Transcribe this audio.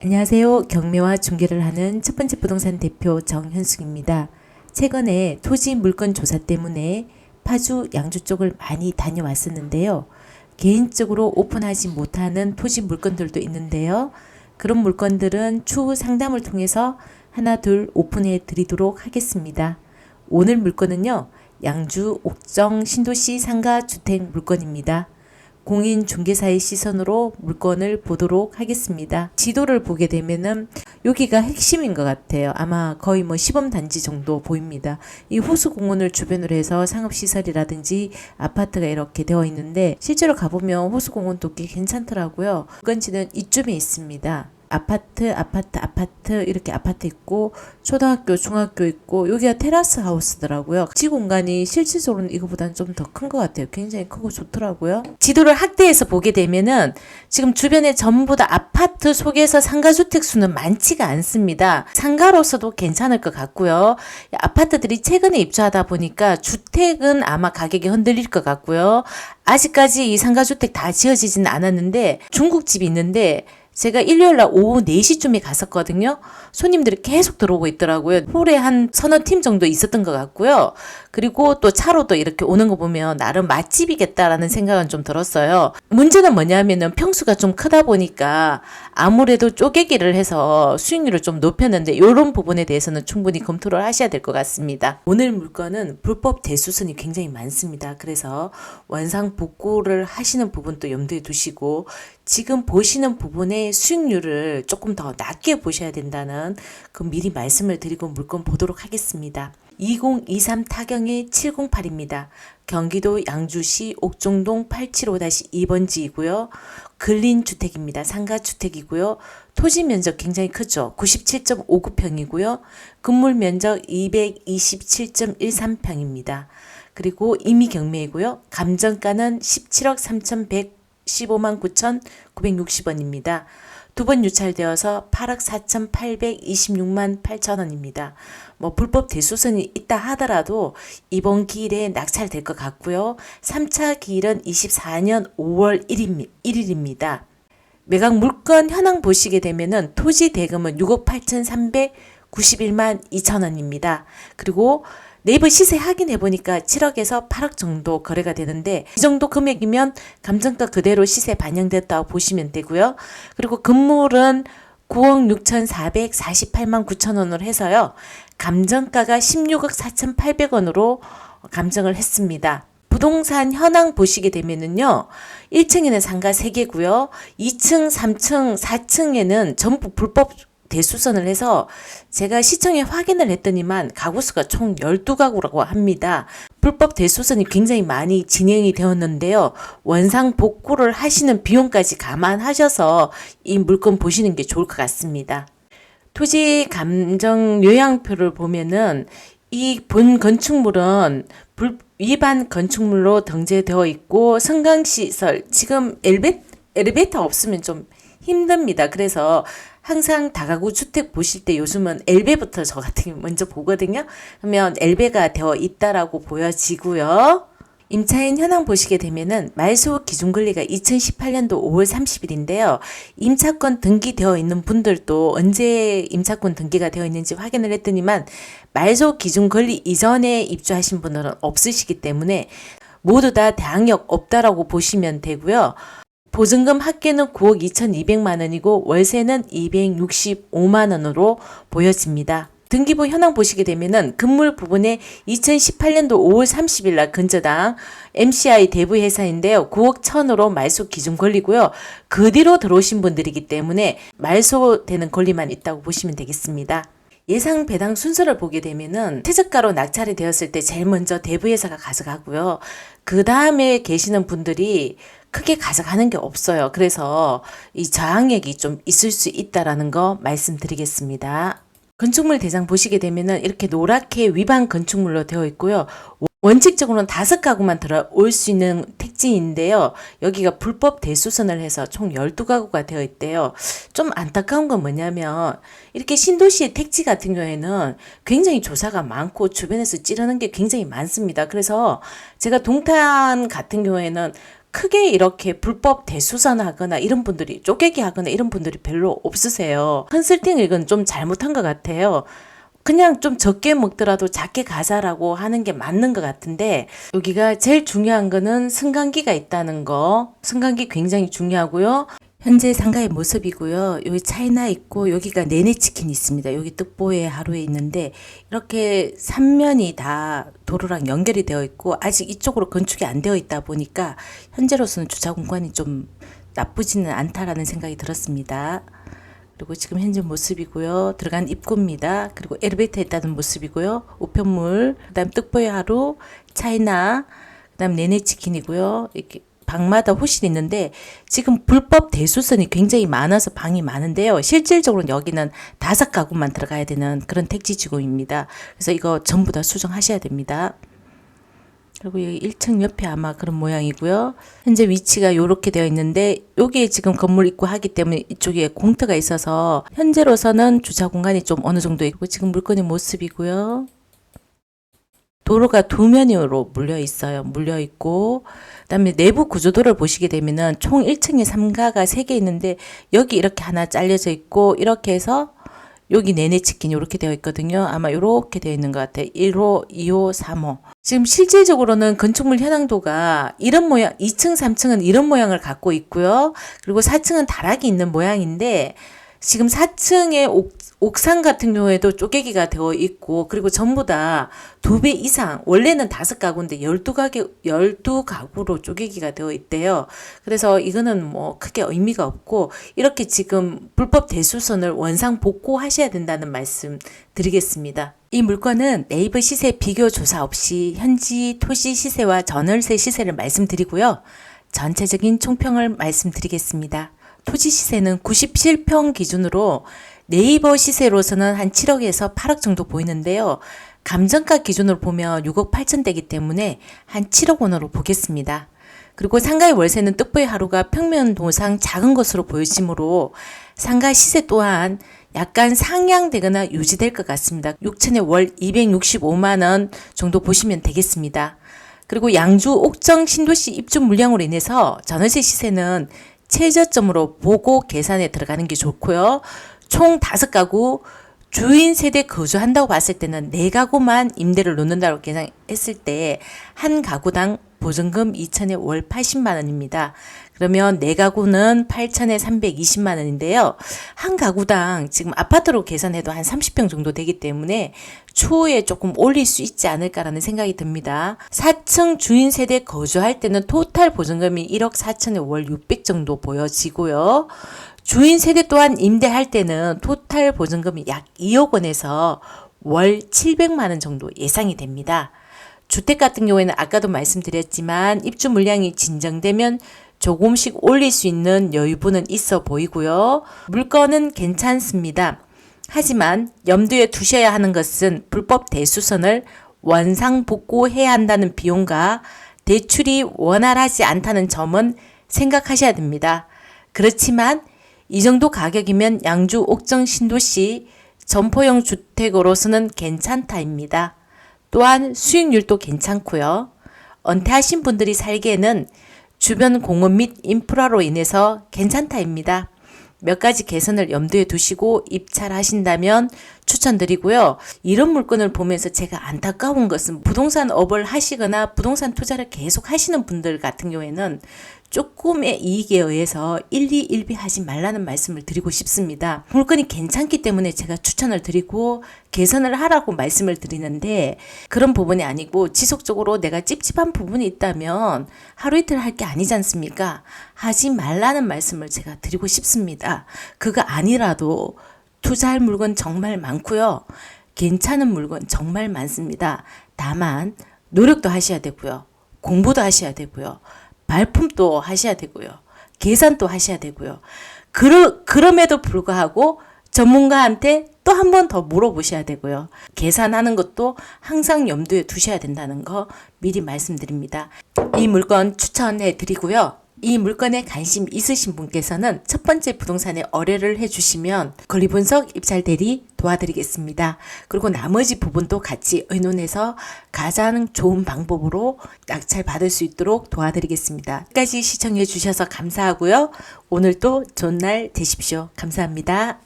안녕하세요. 경매와 중개를 하는 첫 번째 부동산 대표 정현숙입니다. 최근에 토지 물건 조사 때문에 파주, 양주 쪽을 많이 다녀왔었는데요. 개인적으로 오픈하지 못하는 토지 물건들도 있는데요. 그런 물건들은 추후 상담을 통해서 하나 둘 오픈해 드리도록 하겠습니다. 오늘 물건은요. 양주 옥정 신도시 상가 주택 물건입니다. 공인중개사의 시선으로 물건을 보도록 하겠습니다. 지도를 보게 되면은 여기가 핵심인 것 같아요. 아마 거의 시범단지 정도 보입니다. 이 호수공원을 주변으로 해서 상업시설이라든지 아파트가 이렇게 되어 있는데 실제로 가보면 호수공원도 꽤 괜찮더라고요. 물건지는 이쯤에 있습니다. 아파트 이렇게 아파트 있고 초등학교 중학교 있고 여기가 테라스 하우스더라고요. 지 공간이 실질적으로는 이거보다는 좀 더 큰 것 같아요. 굉장히 크고 좋더라고요. 지도를 확대해서 보게 되면은 지금 주변에 전부 다 아파트 속에서 상가주택 수는 많지가 않습니다. 상가로서도 괜찮을 것 같고요. 아파트들이 최근에 입주하다 보니까 주택은 아마 가격이 흔들릴 것 같고요. 아직까지 이 상가주택 다 지어지지는 않았는데 중국집이 있는데 제가 일요일날 오후 4시쯤에 갔었거든요. 손님들이 계속 들어오고 있더라고요. 홀에 한 서너 팀 정도 있었던 것 같고요. 그리고 또 차로도 이렇게 오는 거 보면 나름 맛집이겠다라는 생각은 좀 들었어요. 문제는 뭐냐면은 평수가 좀 크다 보니까 아무래도 쪼개기를 해서 수익률을 좀 높였는데 이런 부분에 대해서는 충분히 검토를 하셔야 될 것 같습니다. 오늘 물건은 불법 대수선이 굉장히 많습니다. 그래서 원상 복구를 하시는 부분도 염두에 두시고 지금 보시는 부분의 수익률을 조금 더 낮게 보셔야 된다는 그 미리 말씀을 드리고 물건 보도록 하겠습니다. 2023 타경의 708입니다. 경기도 양주시 옥정동 875-2번지이고요. 근린주택입니다. 상가주택이고요. 토지 면적 굉장히 크죠. 97.59평이고요. 건물 면적 227.13평입니다. 그리고 임의 경매이고요. 감정가는 17억 3,115만 9,960원입니다. 두 번 유찰되어서 8억 4,826만 8천원입니다. 불법 대수선이 있다 하더라도 이번 기일에 낙찰될 것 같고요. 3차 기일은 24년 5월 1일입니다. 매각 물건 현황 보시게 되면은 토지 대금은 6억 8,391만 2천원입니다. 그리고 네이버 시세 확인해 보니까 7억에서 8억 정도 거래가 되는데 이 정도 금액이면 감정가 그대로 시세 반영됐다고 보시면 되고요. 그리고 건물은 9억 6,448만 9천원으로 해서요. 감정가가 16억 4,800원으로 감정을 했습니다. 부동산 현황 보시게 되면은요. 1층에는 상가 3개고요. 2층, 3층, 4층에는 전부 불법 대수선을 해서 제가 시청에 확인을 했더니만 가구수가 총 12가구라고 합니다. 불법 대수선이 굉장히 많이 진행이 되었는데요. 원상 복구를 하시는 비용까지 감안하셔서 이 물건 보시는 게 좋을 것 같습니다. 토지 감정 요양표를 보면은 이 본 건축물은 위반 건축물로 등재되어 있고 승강시설 지금 엘리베이터 없으면 좀 힘듭니다. 그래서 항상 다가구 주택 보실 때 요즘은 엘베부터 저 같은 경우 먼저 보거든요. 그러면 엘베가 되어 있다라고 보여지고요. 임차인 현황 보시게 되면은 말소 기준 권리가 2018년도 5월 30일인데요. 임차권 등기되어 있는 분들도 언제 임차권 등기가 되어 있는지 확인을 했더니만 말소 기준 권리 이전에 입주하신 분들은 없으시기 때문에 모두 다 대항력 없다라고 보시면 되고요. 보증금 합계는 9억 2,200만 원이고 월세는 265만 원으로 보여집니다. 등기부 현황 보시게 되면은 건물 부분에 2018년도 5월 30일 날 근저당 MCI 대부 회사인데요. 9억 1,000으로 말소 기준 권리고요. 그 뒤로 들어오신 분들이기 때문에 말소되는 권리만 있다고 보시면 되겠습니다. 예상 배당 순서를 보게 되면은 최저가로 낙찰이 되었을 때 제일 먼저 대부회사가 가져가고요. 그 다음에 계시는 분들이 크게 가져가는 게 없어요. 그래서 이 저항력이 좀 있을 수 있다라는 거 말씀드리겠습니다. 건축물 대장 보시게 되면은 이렇게 노랗게 위반 건축물로 되어 있고요. 원칙적으로는 5가구만 들어올 수 있는 택지인데요. 여기가 불법 대수선을 해서 총 12가구가 되어 있대요. 좀 안타까운 건 뭐냐면 이렇게 신도시의 택지 같은 경우에는 굉장히 조사가 많고 주변에서 찌르는 게 굉장히 많습니다. 그래서 제가 동탄 같은 경우에는 크게 이렇게 불법 대수선하거나 이런 분들이 쪼개기 하거나 이런 분들이 별로 없으세요. 컨설팅 이건 좀 잘못한 것 같아요. 그냥 좀 적게 먹더라도 작게 가자라고 하는 게 맞는 것 같은데, 여기가 제일 중요한 거는 승강기가 있다는 거. 승강기 굉장히 중요하고요. 현재 상가의 모습이고요. 여기 차이나 있고 여기가 내내치킨이 있습니다. 여기 뜻보에 하루에 있는데 이렇게 3면이 다 도로랑 연결이 되어 있고 아직 이쪽으로 건축이 안 되어 있다 보니까 현재로서는 주차 공간이 좀 나쁘지는 않다라는 생각이 들었습니다. 그리고 지금 현재 모습이고요. 들어간 입구입니다. 그리고 엘리베이터 있다는 모습이고요. 우편물, 그다음 뜻보의 하루, 차이나, 그다음 내내치킨이고요. 이렇게 방마다 호실이 있는데 지금 불법 대수선이 굉장히 많아서 방이 많은데요. 실질적으로는 여기는 5가구만 들어가야 되는 그런 택지지구입니다. 그래서 이거 전부 다 수정하셔야 됩니다. 그리고 여기 1층 옆에 아마 그런 모양이고요. 현재 위치가 이렇게 되어 있는데 여기에 지금 건물 입구 하기 때문에 이쪽에 공터가 있어서 현재로서는 주차 공간이 좀 어느 정도 있고 지금 물건의 모습이고요. 도로가 2면으로 물려 있어요. 물려 있고 그다음에 내부 구조도를 보시게 되면은 총 1층에 3가가 3개 있는데 여기 이렇게 하나 잘려져 있고 이렇게 해서 여기 내내치킨 이렇게 되어 있거든요. 아마 이렇게 되어 있는 것 같아요. 1호, 2호, 3호. 지금 실질적으로는 건축물 현황도가 이런 모양, 2층, 3층은 이런 모양을 갖고 있고요. 그리고 4층은 다락이 있는 모양인데 지금 4층의 옥상 같은 경우에도 쪼개기가 되어 있고 그리고 전부 다 2배 이상 원래는 5가구인데 12가구로 쪼개기가 되어 있대요. 그래서 이거는 뭐 크게 의미가 없고 이렇게 지금 불법 대수선을 원상 복구하셔야 된다는 말씀 드리겠습니다. 이 물건은 네이버 시세 비교 조사 없이 현지 토시 시세와 전월세 시세를 말씀드리고요. 전체적인 총평을 말씀드리겠습니다. 토지 시세는 97평 기준으로 네이버 시세로서는 한 7억에서 8억 정도 보이는데요. 감정가 기준으로 보면 6억 8천 되기 때문에 한 7억 원으로 보겠습니다. 그리고 상가의 월세는 뜻보의 하루가 평면 도상 작은 것으로 보이시므로 상가 시세 또한 약간 상향되거나 유지될 것 같습니다. 6천에 월 265만 원 정도 보시면 되겠습니다. 그리고 양주 옥정 신도시 입주 물량으로 인해서 전월세 시세는 최저점으로 보고 계산에 들어가는 게 좋고요. 총 5가구 주인 세대 거주한다고 봤을 때는 4가구만 임대를 놓는다고 계산했을 때 한 가구당 보증금 2천에 월 80만 원입니다. 그러면 4가구는 8천에 320만 원인데요. 한 가구당 지금 아파트로 계산해도 한 30평 정도 되기 때문에 추후에 조금 올릴 수 있지 않을까라는 생각이 듭니다. 4층 주인 세대 거주할 때는 토탈 보증금이 1억 4천에 월 600 정도 보여지고요. 주인 세대 또한 임대할 때는 토탈 보증금이 약 2억 원에서 월 700만 원 정도 예상이 됩니다. 주택 같은 경우에는 아까도 말씀드렸지만 입주 물량이 진정되면 조금씩 올릴 수 있는 여유분은 있어 보이고요. 물건은 괜찮습니다. 하지만 염두에 두셔야 하는 것은 불법 대수선을 원상복구해야 한다는 비용과 대출이 원활하지 않다는 점은 생각하셔야 됩니다. 그렇지만 이 정도 가격이면 양주 옥정 신도시 점포형 주택으로서는 괜찮다입니다. 또한 수익률도 괜찮고요. 은퇴하신 분들이 살기에는 주변 공원 및 인프라로 인해서 괜찮다입니다. 몇 가지 개선을 염두에 두시고 입찰하신다면 추천드리고요. 이런 물건을 보면서 제가 안타까운 것은 부동산 업을 하시거나 부동산 투자를 계속 하시는 분들 같은 경우에는 조금의 이익에 의해서 일희일비하지 말라는 말씀을 드리고 싶습니다. 물건이 괜찮기 때문에 제가 추천을 드리고 개선을 하라고 말씀을 드리는데 그런 부분이 아니고 지속적으로 내가 찝찝한 부분이 있다면 하루 이틀 할 게 아니지 않습니까? 하지 말라는 말씀을 제가 드리고 싶습니다. 그거 아니라도 투자할 물건 정말 많고요. 괜찮은 물건 정말 많습니다. 다만 노력도 하셔야 되고요. 공부도 하셔야 되고요. 발품도 하셔야 되고요. 계산도 하셔야 되고요. 그럼에도 불구하고 전문가한테 또 한 번 더 물어보셔야 되고요. 계산하는 것도 항상 염두에 두셔야 된다는 거 미리 말씀드립니다. 이 물건 추천해 드리고요. 이 물건에 관심 있으신 분께서는 첫 번째 부동산에 의뢰를 해주시면 권리분석 입찰 대리 도와드리겠습니다. 그리고 나머지 부분도 같이 의논해서 가장 좋은 방법으로 낙찰 받을 수 있도록 도와드리겠습니다. 끝까지 시청해 주셔서 감사하고요. 오늘도 좋은 날 되십시오. 감사합니다.